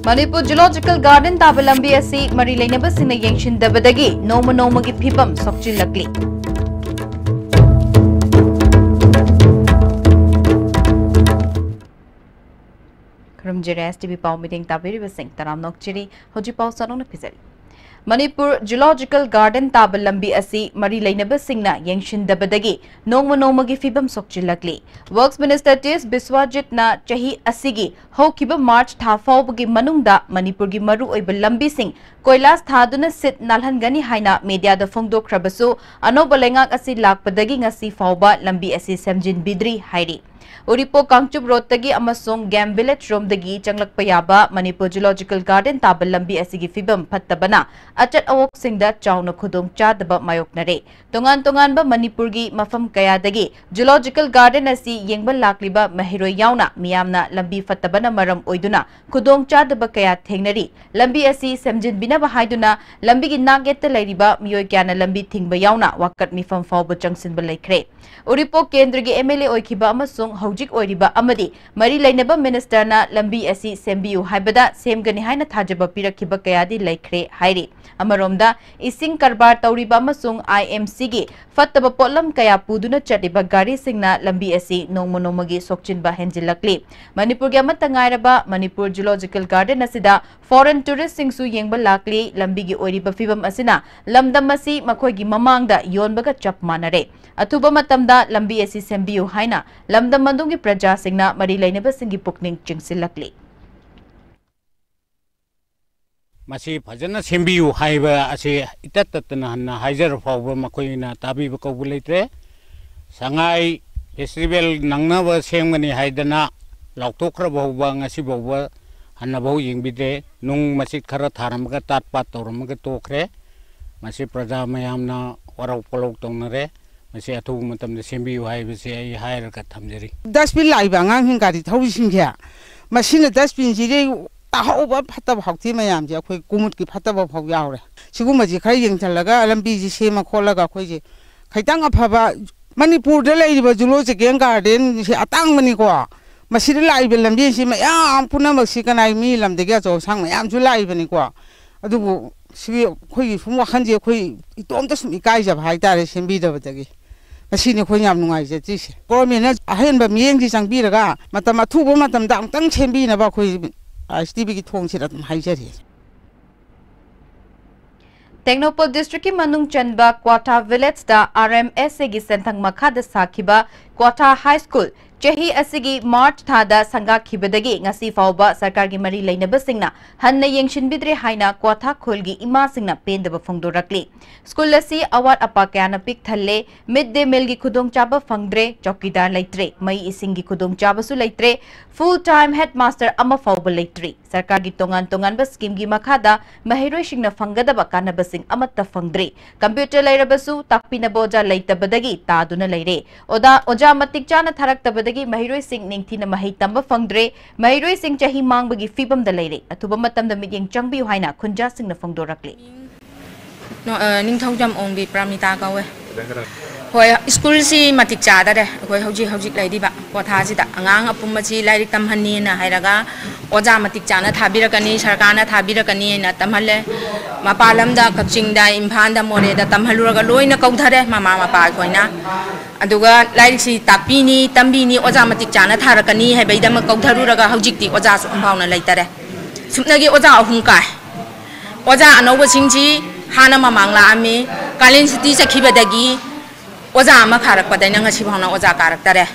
Manipur Zoological Garden taba lambi asi mari lainaba singna yengsindabadagi noma gi phibam sokchilakli. Karamjere STV pau meeting tabiri basing taram nokchiri hoji pau sarong na phizari. Manipur Zoological Garden taba lambi asi mari lainaba singna yengsindabadagi noma gi phibam sokchilakli. Works Minister Tis Biswajit na chahi asigi hokiba March tha faubagi manungda Manipur gi maru oiba lambi sing Koilas thaduna sit nalhangani haina media da phongdokrabasu anoba lengak asi lakpadagi ngasi fauba lambi asi semjin bidri hairi. Uripo Kangchup Road tagi amasong Game Village Room dagi changlak payaba Manipur Zoological Garden taba lambi asigi fibam pattabana achat awok singda chawna khudong chadaba mayoknare. Tongan ba Manipur gi mafam kaya dagi Zoological Garden asi yengba lakliba mahiroi yauna miyamna lambi fattabana maram oiduna khudong chadaba kaya thengnari. Lambi asi semjin binaba haiduna lambi gi nagetta lairiba miyoi kyana lambi thingba yauna wakat mifam fawba changsinba laikre. Uripo Kendra gi MLA oikiba amasong hojik oiriba amadi mari lainaba minister na lambi asi sembiu haibada semgani haina thajaba pirakhiba kayadi laikre hairi. Amaromda ising karbar tauriba amasong IMC gi fattaba potlam kaya puduna chatiba gari singna lambi asi noma gi sokchinba henjilakli. Manipur gi amata ngairaba Manipur Zoological Garden asida foreign tourist singsu yengba lakli lambi gi oiriba fibam asina lamdam asi makhoi gi mamangda yonbaga chap manare. Atuba matamda lambi asi sembiu haina lamdam mandungi praja singna mari lainaba singi pukning chingsilakli. Masi phajana sembiu haiba ase itatatna hanna haijar fawba makoina tabi ko bulaitre sangai festival nangnaba semgani haidana lautokra bawba ngasi bawba hanna baw yingbide nung masit khara tharamga tatpat toramga tokre masi praja mayamna warau polok tongnare masi athu matamda sembiu haibase ai hairaka thamjari dustbin laiba ngang hingari thauisingkha masina dustbin jire tahoba phataba hawti mayam je khoi kumut ki phataba phaw yaure siguma ji khai yengthalaga lambi ji sema kholaga khoi je khaitang afaba Manipur da laiba Zoological Garden si atang mani ko masida laiba lambi si mayam punamak si kanai mi lamdega jo sang mayam ju laiba ni ko adubu si khoi fumo khanje khoi itomta sum ikai ja bhai tare sembi da batagi masini khoi yam nungai je ti se government ahen ba mieng ji changbiraga matam athuba matam da tang sembi na ba khoi STV ki thong sira tum haijari. Technopol District ki manung chanba Kwata Village da RMS gi senthang makha da sakhiba Kwata High School Chehi asigi March thada sanga khibadagi ngasi fawba sarkar gi mari lainaba singna hanna yengshin bidre haina Kwatha khulgi ima singna pendaba phongdorakli. School asi awat apa kyana pik thalle midday meal gi khudong chaba phangdre chokidar laitre mai ising gi khudong chaba su laitre full time headmaster ama fawba laitre sarkar gi tongan ba scheme gi makhada mahiroi singna phangadaba kanaba sing amatta phangdre computer lairabasu takpina boja laitabadagi taduna laire oja matik chana tharaktabadagi mahiroi sing ningthina mahai tamba phangdre mahiroi sing chahi mangbagi fibam da laire athuba matamda mityeng changbi haina khunja singna phongdorakli ningthau jam ongbi pramita kawe hoi school si matik chada de hoi hojik laidi ba kotha ji da angang apum chi lairik tamhanni na hairaga oja matik chana thabirakani sarkana thabirakani na tamhalle mapalam da kakching da imphal da more da tamhaluraga loina kaudhare mama mapa khoina aduga lairik si tapini tambini oja matik chana tharakani haibai da ma kaudharuraga hojik ti oja su ambauna laitare sumnagi oja ahum kai oja anoba singji hana mamangla ami kalin city sakhibadagi oja ama kharak padai nang asi bhawna oja karak tare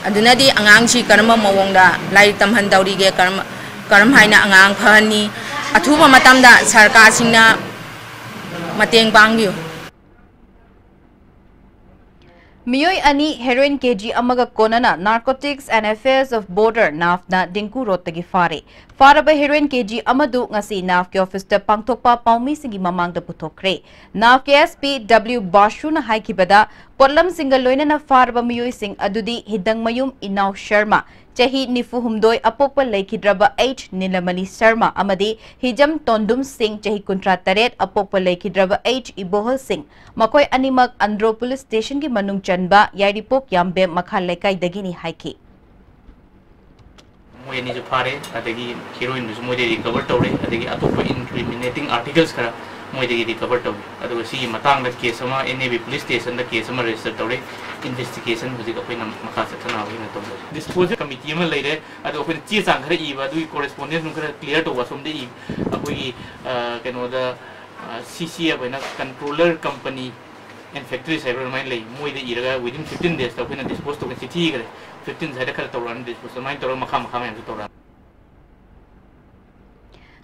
aduna di angang chi karma mawongda lairik tamhan daurige karam haina angang phani athuba matamda sarkar singna mateng pangbiu Miyoi ani heroin kg amaga konana Narcotics and Affairs of Border NAF na Dinku Road tagi fare. Faraba heroin kg amadu ngasi NAF ke office ta pangthokpa paumi singi mamang da puthokre. NAF ke SP W Bashu na haikibada potlam single loina na faraba miyoi sing adudi hidang mayum Inaw Sharma chahi nifu humdoi apokpa laikhidraba H Nilamali Sharma amadi hijam Tondum Singh chahi kuntra taret apokpa laikhidraba H Ibohal Singh makoi animak Andro Police Station ki manung chanba yairipok yambe makha laikai dagini haiki मोय नि जो फारे अदगी heroin जो मोय recover तौरे अदगी अतोप incriminating articles खरा मोय रिकवर तौरे अदो सी मतंग द केस अमा एनएबी पुलिस स्टेशन द केस अमा रजिस्टर तौरे इन्वेस्टिगेशन हुजिक अखोइना मखा सथना होइना तौरे डिस्पोजल कमिटी अमा लेरे अदो अखोइ ची चांग खरा इबा दुई कोरेस्पोंडेंस नु खरा क्लियर तौवा सोमदे इ अखोइ केनो द सीसी अबना कंट्रोलर कंपनी एंड फैक्ट्री साइबर माइन ले मोय द इरगा विदिन 15 डेज तक अखोइना डिस्पोज तो चिठी करे 15 साइड खरा तौरान डिस्पोज माइन तौरा मखा मखा में तौरा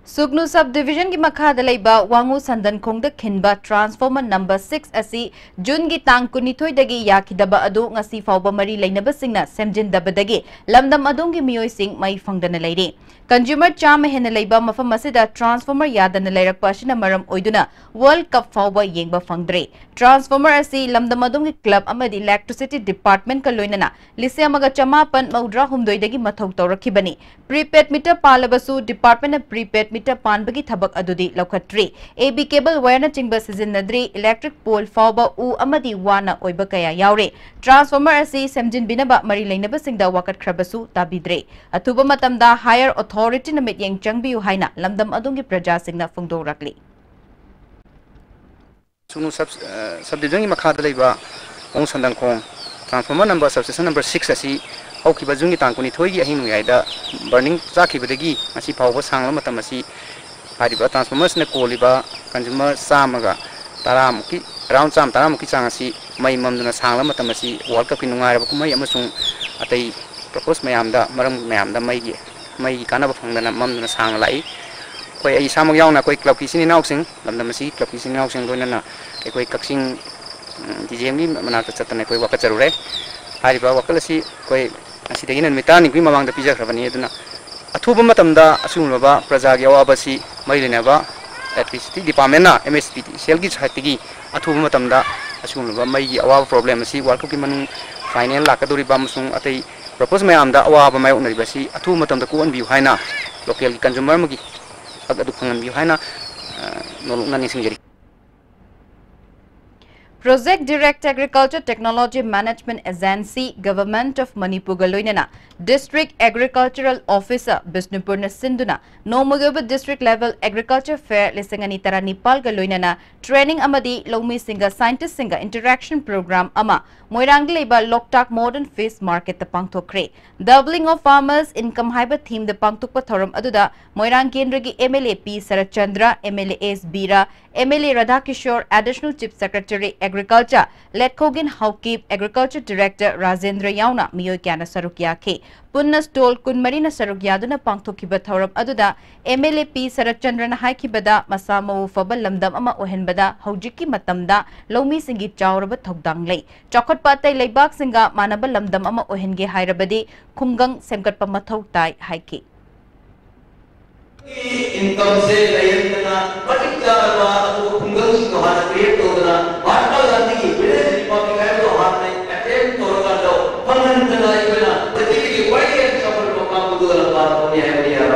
सुगनु सब डिवीजन की मखाद लेबा वांगु संदन खोंग द खिनबा ट्रांसफॉर्मर नंबर 6 असी जून की तांग कुनिथोय दगी याखिदबा अदु ngasi फावबा मरी लेनबा सिंगना सेमजिन दबदगी लमदम अदों की मियोय सिंग मई फंगदन लेरे कंज्यूमर चाम हेन लेबा मफम मसिदा ट्रांसफॉर्मर यादन लेरकपा सिना मरम ओइदुना वर्ल्ड कप फावबा येंगबा फंगद्रे ट्रांसफॉर्मर असी लमदम अदों की क्लब अमदी इलेक्ट्रिसिटी डिपार्टमेंट का लोइनना लिसे अमगा चमापन मौद्रा हुमदोय दगी मथौ तौरखिबनी प्रीपेड मीटर पालबसु डिपार्टमेंट प्रीपेड मीटर पानबगी थबक अदुदी लौखट्री एबी केबल वायर न चिंगबा सिजनद्री इलेक्ट्रिक पोल फावबा उ अमदी वाना ओइबा कया यावरे ट्रांसफॉर्मर असी सेमजिन बिनबा मरी लेनबा सिंगदा वाकट खरबसु ताबिद्रे अथुबा मतमदा हायर अथॉरिटी न मिट येंग चंगबियु हाइना लमदम अदुंगी प्रजा सिंगना फुंगदोरकली सुनु सब डिवीजन की मखाद लेबा ओं संदंखों ट्रांसफॉर्मर नंबर सबस्टेशन नंबर 6 असी हौखिबा जुंगी तांकुनी थोइगी अहिंग नुयाइदा बर्निंग चाखिबदगी असी फावबा सांगला मतम असी हारिबा ट्रांसफॉर्मर्स ने कोलिबा कंज्यूमर सामगा तारामुकी अराउंड चाम तारामुकी चांग असी मई ममदुना सांगला मतम असी वर्ल्ड कप की नुंगाइरबा कुमई अमसुंग अतै प्रपोज मयामदा मरम मयामदा मई कानबा फंगदना ममदुना सांग लाई कोई आई सामग यावना कोई क्लब की सिनिनाउसिंग लमदम असी क्लब की सिनिनाउसिंग लोइनना कोई कक्सिंग डीजेमनी मनाक चतने कोई वका जरूरे हारिबा वकल असी कोई असिदगी नमिता निगि ममांग द पिजखरबनी अदुना अथुबा मतमदा असुमबा प्रजागी अवाबसी मैलिनबा इलेक्ट्रिसिटी डिपार्टमेंट ना एमएसपीटी सेल की साइटगी अथुबा मतमदा असुमबा मैगी अवाब प्रॉब्लम असी वर्ल्ड कप की मनु फाइनल लाकदोरिबा मसुंग अतै प्रपोज मयामदा अवाब मायोनरिबसी अथुबा मतमदा कोअनबियु हाइना लोकल की consumer मगी अगदु फंगनबियु हाइना नोलुना निसिंगजरी Project Direct Agriculture Technology Management Agency Government of Manipur Galoinana District Agricultural Officer Bisnupurna Sinduna Nomugoba District Level Agriculture Fair Lisangani Tara Nepal Galoinana Training Amadi Lomi Singa Scientist Singa Interaction Program Ama Moirangleiba Loktak Modern Fish Market the Pangtokre Doubling of Farmers Income Hyper Theme the Pangtukpa Thorum Aduda Moirang Kendragi MLA P Sarachandra MLA S Bira MLA Radhakishore Additional Chief Secretary Agriculture Letkogin Haukip Agriculture Director Rajendra Yauna Miyoy Kyana Sarukya Ke Punna Stol Kunmarina Sarukyaduna Pangtokiba Thorum Aduda MLA P Sarachandra Haikibada Masamo Fabal Lamdam Ama Ohenbada Haujiki Matamda Lomi Singi Chauraba Togdang Lay Chokot Patay Laybak Singa Manaba Lamdam Ama Ohenge Hairabadi Kungang Semkat Pamathau Tai Haiki income से लयंतना particular वाला कुंगल सिंह हमारा create होना महात्मा गांधी की विदेश Republic है तो हमने attempt तो लगा दो फंगनतना इतना प्रतिनिधि की बड़ी सफल प्रोग्राम को दो बात होनी है मेरी यार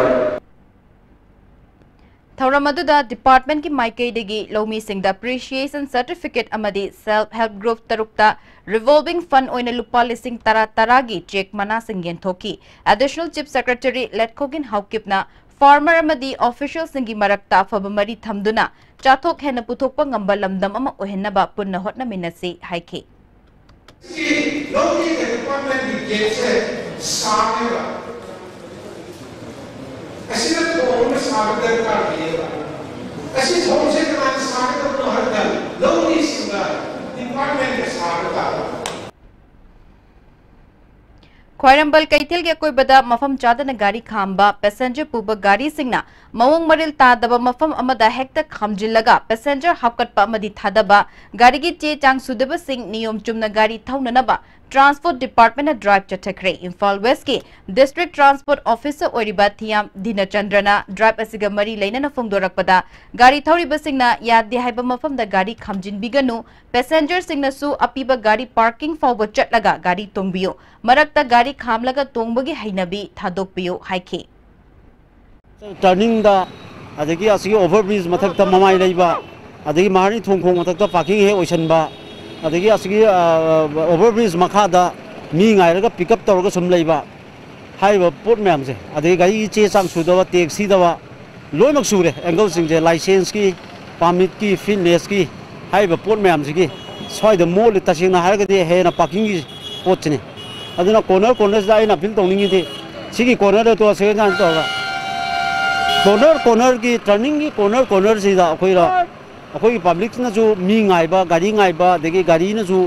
Thauramadu Department ki Maikaidegi Lomi Singh Appreciation Certificate Amadi Self Help Group Tarukta Revolving Fund Oina Lupa Lising Tara Taragi Check Mana Singhen Thoki Additional Chief Secretary Letkogin Haukipna Farmer Amadi Official Singi Marakta Fabamari Thamduna Chathok Hena Putokpa Ngamba Lamdam Ama Ohenaba Punna Hotna Minasi Haike Lomi Department ki Jesse Saga ऐसे तो उनमें स्वागत कर दिया ऐसे होने से तो स्वागत तो हर दिन लोग इस डिपार्टमेंट के स्वागत Khoirambal Kaithil ge koi bada mafam chadana gari khamba passenger puba gari singna mawong maril tadaba mafam amada hekta khamjillaga passenger hapkatpa amadi thadaba gari gi che chang sudaba sing niyom chumna gari thaunanaba Transport Department drive chathakre Imphal West ke District Transport Officer Oriba Thiam Dinachandrana drive asiga mari lainana phongdorakpada gari thauriba singna yadde haiba mafam da gari khamjin biganu passenger singna su apiba gari parking fawba chatlaga gari tongbiyo marakta gari khamlaga tongbagi hainabi thadokbiyo haike turning da adagi asigi overbridge mathakta mamai leiba adagi mahari thongkhong mathakta parking he oisanba adagi asigi overbridge makhada mi ngai raga pick up tawraga sum leiba हाइब पोट मैम से अदे गाड़ी चे चांग सुदवा taxi दवा लोइमक सुरे angle सिंजे licence की परमिट की फिटनेस की हाइब पोट मैम से की स्वाइद मोल तसिंग हारगदे हेना पार्किंग की पोटने अदुना कॉर्नर कॉर्नर से आइना फिल तौनिंग थे सिगी कॉर्नर तो से जान तो कॉर्नर की टर्निंग की कॉर्नर से दा अखोइरा अखोइ पब्लिक ना जो मी गाइबा गाड़ी गाइबा देगे गाड़ी ना जो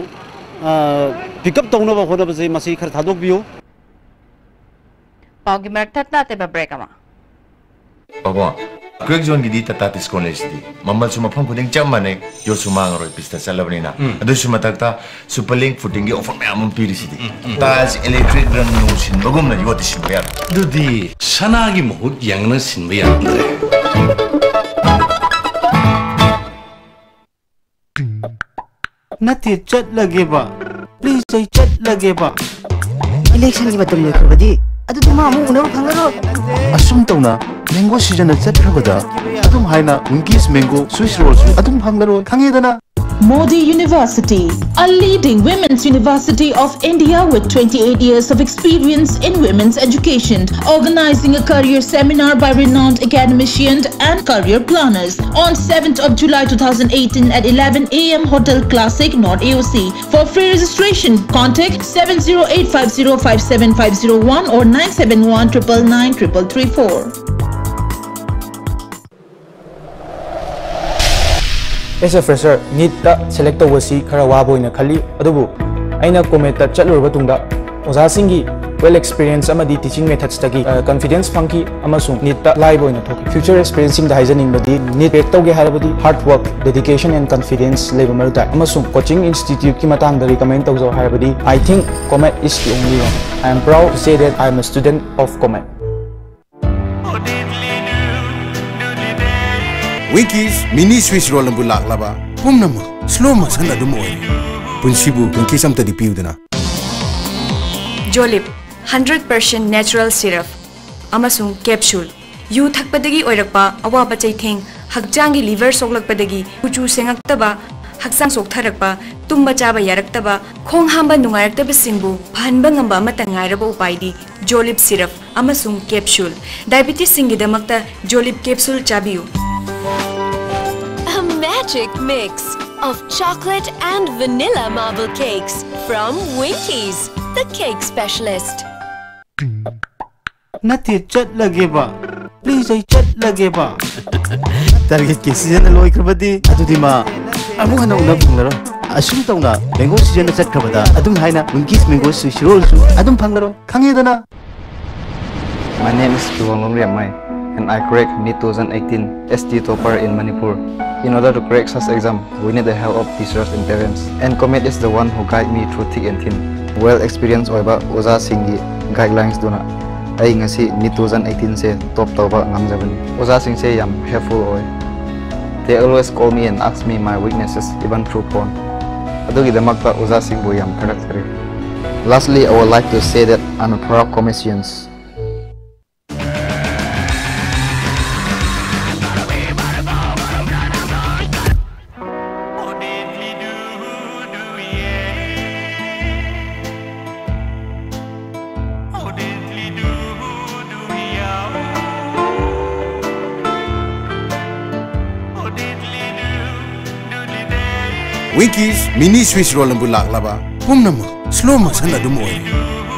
पिकअप तौनबा होनबा से मसी खर थादोक बियो पाउगी मरकथत नाते ब्रेक अमा बाबा क्रेक जोन की दी तता तिस कॉलेज दी मम्मल सुमा फम खुदिंग चम माने यो सुमा ngaro pista salabnina adu suma takta superlink footing gi offer मैम पीरी सिदी ताज इलेक्ट्रिक रंग नु सिन बगुम ना यो तिसिन बया दुदी सना की मुहुत यांगना सिन बया अंदरे नती चट लगे बा प्लीज सही चट लगे बा इलेक्शन की मतम लेखबदी अदु तुमा मु उनो फंगरो असुम तौना मैंगो सीजन चत्रबदा अदुम हाइना उनकीस मैंगो स्विस रोल्स अदुम फंगरो खंगेदना Modi University, a leading women's university of India with 28 years of experience in women's education, organizing a career seminar by renowned academicians and career planners on 7th of July 2018 at 11 a.m. Hotel Classic, North AOC. For free registration, contact 708505750 or 971999334. As a fresher, NEET ta select tawasi khara waboina khali adubu aina comet ta chalurba tungda oza singi well experience amadi teaching methods tagi confidence funky amasung NEET ta live oina thoki future experiencing da haizaning badi NEET ek tawge harabadi hard work dedication and confidence level maruta amasung coaching institute ki matang da recommend tawjo harabadi I think Comet is the only one. I am proud to say that I am a student of Comet. Winkies mini Swiss roll and bulak laba. Pum nama slow motion adu moy. Punsibu Winkies am tadi piudana. Jolip 100% natural syrup. Amasung capsule. You thakpadagi oirakpa awaba chaitheng hakjangi liver soglakpadagi uchu sengaktaba haksang soktharakpa tumba chaba yaraktaba khong hamba nungaraktaba singbu phanba ngamba amata ngairaba upaidi Jolip syrup amasung capsule. Diabetes singidamakta Jolip capsule chabiu. A magic mix of chocolate and vanilla marble cakes from Winkies, the cake specialist. नती चट लगे बा please सही चट लगे बा target के season लोय खबदी अदुदि मा अमु हना उना फंगलरो असुम तौना मैंगो सीजन चट खबदा अदुम हाइना Winkies मैंगो स्विस रोल्स अदुम फंगलरो खंगेदना. My name is Chuwangong Riamai and I cracked NEET 2018 ST topper in Manipur. In order to crack such exam, we need the help of teachers and parents. And Comet is the one who guide me through thick and thin. Well experienced oiba oza singi guidelines duna. Ai ngasi NEET 2018 se top tawba ngamjabani. Oza sing se yam helpful oi. They always call me and ask me my weaknesses even through phone. Adugi damakta oza sing bu yam karakter. Lastly, I would like to say that I'm a proud Cometian. Winkies mini Swiss roll and bulak laba. Pum nama slow motion adu moy.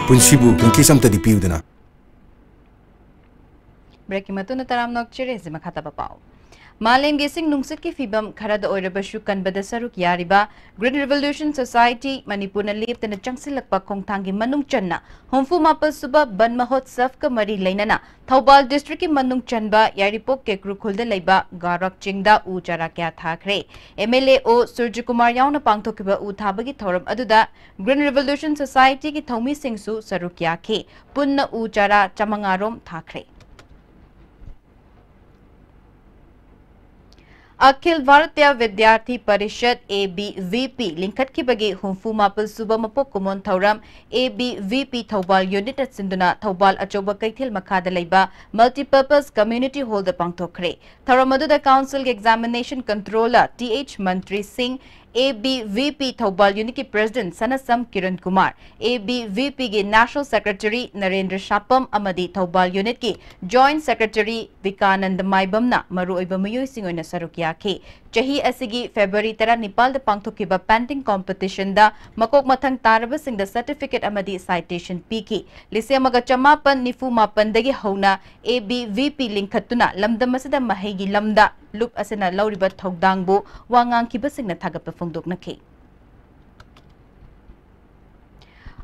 Punsibu Winkies am tadi piudana. Break matuna taram nok chire zima khata bapao. Malem Gesing Nungsit ki fibam Karada Oirabashu Kanbada Saruk Yariba, Green Revolution Society, Manipur na lift and a changsilakpa Kongtangi Manung Channa, Homfu Mapal Suba, Ban Mahot Safka Mari Lainana, Taubal District Manung Chanba, Yaripok Kekrukulda Leba, Garak Chingda, Ujara Kya Thakre, MLA O Surjikumar Yauna Pangtokiba Utabagi Thoram Aduda, Green Revolution Society ki Thomi Singsu Sarukya Ke, Punna Ujara Chamangarom Thakre. Akhil Bharatiya विद्यार्थी परिषद ABVP लिंखट की बगे हुंफु मापल सुबह मपो कुमोन थौरम ABVP थौबाल यूनिट सिंधुना थौबाल अचोबा कैथिल मखादा लेबा मल्टीपर्पज कम्युनिटी हॉल द पांगथोखरे थौरम अदुदा काउंसिल एग्जामिनेशन कंट्रोलर TH मंत्री Singh ABVP Thobal Unit ki President Sanasam Kiran Kumar, ABVP ki National Secretary Narendra Shapam amadi Thobal Unit ki Joint Secretary Vikanand Maibamna maru oiba miyoi sing oina saruk yaki. Chahi asigi February 19 da pangthokiba painting competition da makok mathang taraba sing da certificate amadi citation piki. Lisemaga chamapan nifu mapan dagi hauna ABVP linkhatuna lamdam asida mahegi lamda lup asena lauriba thogdangbu wangang kiba sing na thagap phongdok nakhi.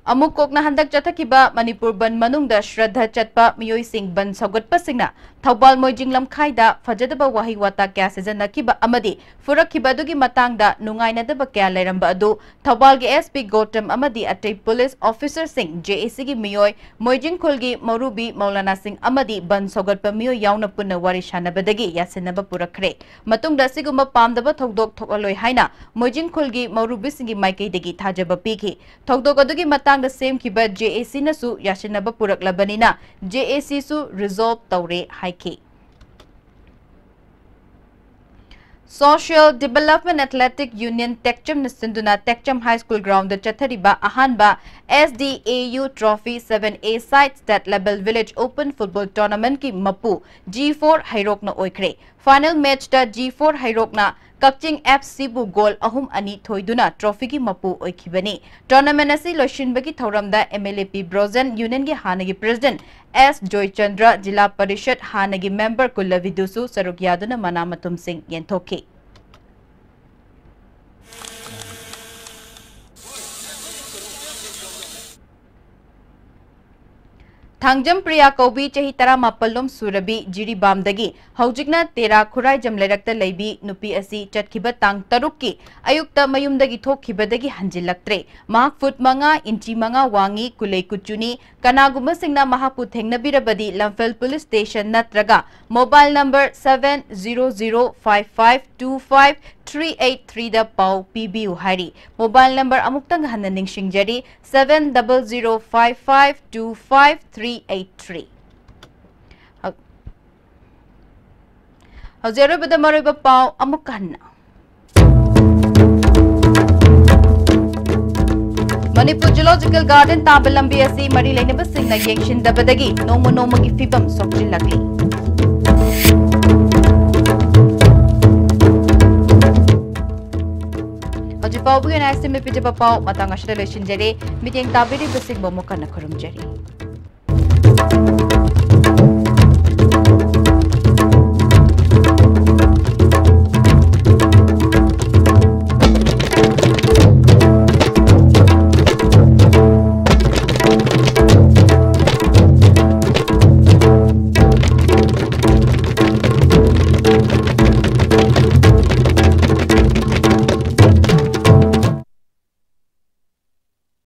Amuk kokna handak chathakiba Manipur ban manungda Shraddha chatpa miyoi sing ban sagatpa singna Thobal Moijing lamkhaida fajadaba wahi wata kya sejanakiba amadi furakhiba dugi matangda nungainadaba kya leiramba adu Thobal gi SP Gautam amadi atei police officer sing JAC gi miyoi Moijing khulgi Morubi Maulana Singh amadi ban sagatpa miyoi yauna punna wari shanabadagi yasinaba purakre matungda siguma pamdaba thogdok thokaloi haina Moijing khulgi Morubi singi maikeidagi thajaba piki thogdok adugi the same kiba JAC nasu yashinaba purak labanina JAC su resolve taure haiki. Social Development Athletic Union Techcham Nisinduna Techcham High School Ground the Chathariba Ahanba SDAU Trophy 7A Side State Level Village Open Football Tournament ki Mapu G4 Hairokna oikre. Final match da G4 Hairokna Kakching FC bu goal ahum ani thoiduna trophy ki mapu oikhibani. Tournament asi loishinbagi thoramda MLAP Brozen Union gi hanagi President S Joy Chandra Jila Parishad hanagi member Kullavidusu Sarugyaduna Manamatum Singh yenthoki. Thangjam Priya Kobi chahi tara mapalom surabi jiri bamdagi haujikna tera khurai jamlerakta leibi nupi asi chatkhiba tang tarukki ayukta mayumdagi thokhibadagi hanjilaktre mahak foot manga inchi manga wangi kulei kuchuni kanaguma singna mahapu thengnabirabadi Lamphel Police Station natraga mobile number 7005525383 da pau PBU hari mobile number amuktang hanna ningsingjari 7005525383 Hauzeru bada maruba pau amukhanna Manipur Zoological Garden Tabalambi asi mari lainaba singna yengsindabadagi nongmagi fibam sokjilakli Pau-bugan estimate pijaba pau matang asda leshin jare meeting tabiri besing bomo kana khurum jari